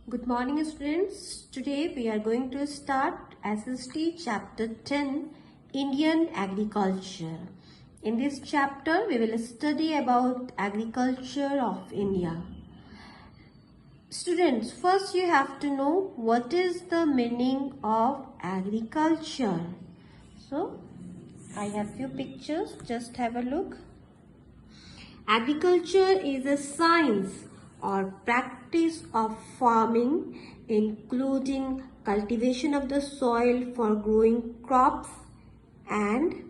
Good morning students. Today we are going to start SST chapter 10 Indian Agriculture. In this chapter we will study about agriculture of India. Students, first you have to know what is the meaning of agriculture. So I have few pictures, just have a look. Agriculture is a science or practice of farming, including cultivation of the soil for growing crops and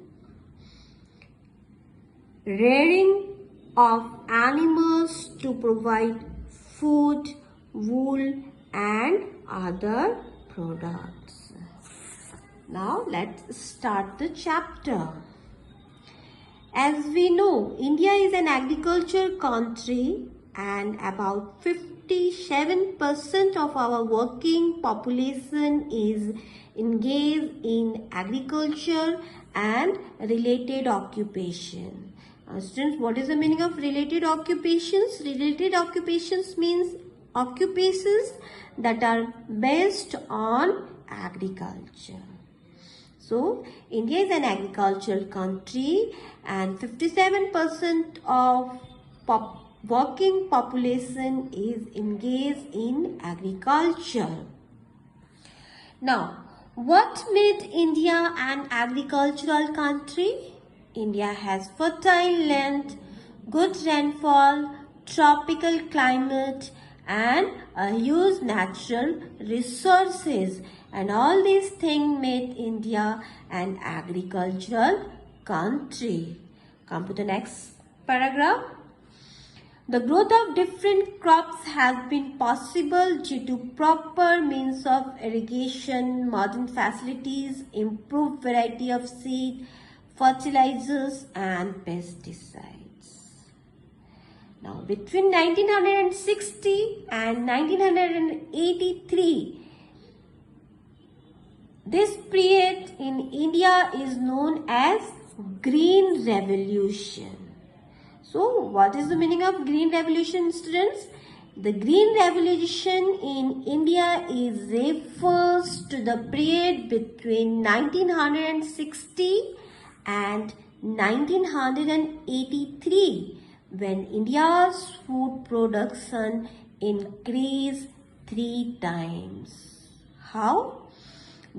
rearing of animals to provide food, wool and other products. Now let's start the chapter. As we know, India is an agriculture country and about 57% of our working population is engaged in agriculture and related occupation. Students, what is the meaning of related occupations? Related occupations means occupations that are based on agriculture. So, India is an agricultural country and 57% of working population is engaged in agriculture. Now, what made India an agricultural country? India has fertile land, good rainfall, tropical climate and a huge natural resources, and all these things made India an agricultural country. Come to the next paragraph. The growth of different crops has been possible due to proper means of irrigation, modern facilities, improved variety of seed, fertilizers and pesticides. Now, between 1960 and 1983, this period in India is known as Green Revolution. So, what is the meaning of Green Revolution, students? The Green Revolution in India refers to the period between 1960 and 1983 when India's food production increased 3 times. How?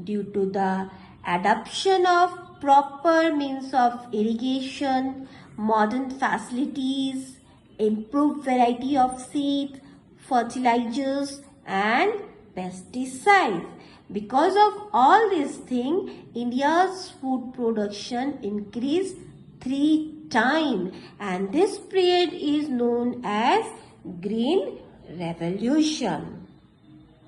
Due to the adoption of proper means of irrigation, modern facilities, improved variety of seed, fertilizers and pesticides. Because of all these things, India's food production increased 3 times and this period is known as Green Revolution.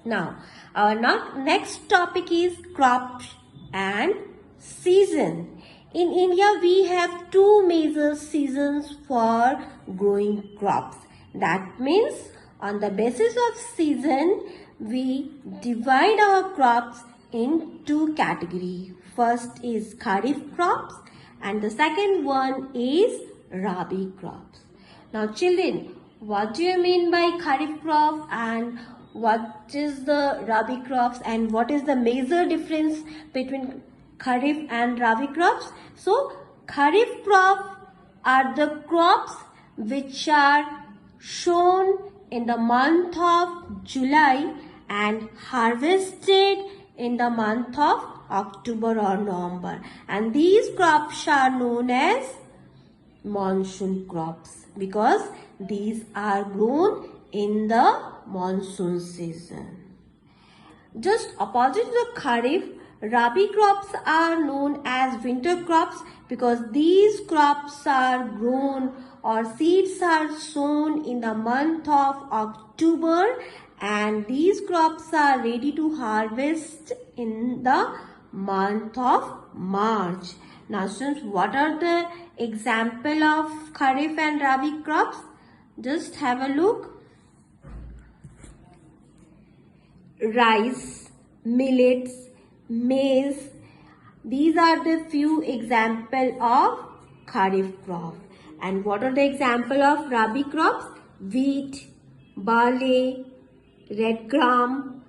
Now, our next topic is crops and season. In India, we have 2 major seasons for growing crops. That means on the basis of season, we divide our crops in 2 categories. First is Kharif crops and the second one is Rabi crops. Now children, what do you mean by Kharif crop and what is the Rabi crops and what is the major difference between Kharif and Rabi crops? So, Kharif crops are the crops which are sown in the month of July and harvested in the month of October or November. And these crops are known as monsoon crops because these are grown in the monsoon season. Just opposite the Kharif, Rabi crops are known as winter crops because these crops are grown or seeds are sown in the month of October and these crops are ready to harvest in the month of March. Now students, what are the example of Kharif and Rabi crops? Just have a look. Rice, millets, maize. These are the few examples of Kharif crop. And what are the example of Rabi crops? Wheat, barley, red gram,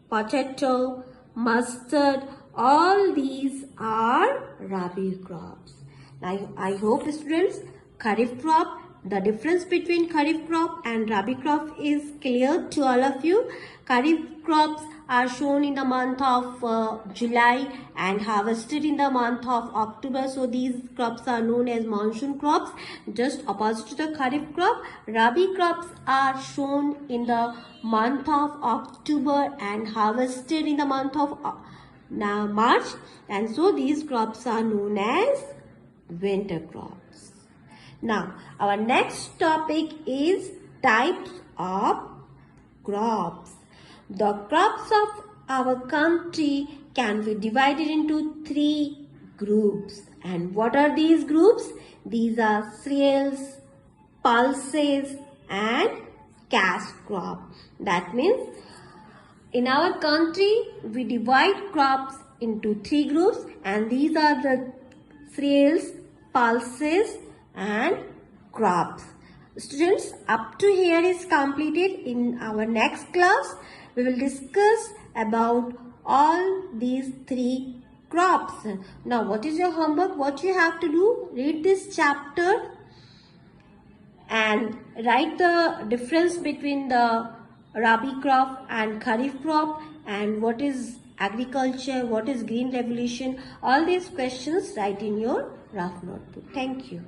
potato, mustard, all these are Rabi crops. Now, I hope students, Kharif crop, the difference between Kharif crop and Rabi crop is clear to all of you. Kharif crops are shown in the month of July and harvested in the month of October. So these crops are known as monsoon crops. Just opposite to the Kharif crop, Rabi crops are shown in the month of October and harvested in the month of March. And so these crops are known as winter crops. Now, our next topic is types of crops. The crops of our country can be divided into 3 groups. And what are these groups? These are cereals, pulses, and cash crop. That means in our country, we divide crops into 3 groups, and these are the cereals, pulses, and crops. Students, up to here is completed. In our next class, we will discuss about all these 3 crops. Now, what is your homework? What you have to do? Read this chapter and write the difference between the Rabi crop and Kharif crop, and what is agriculture, what is green revolution. All these questions write in your rough notebook. Thank you.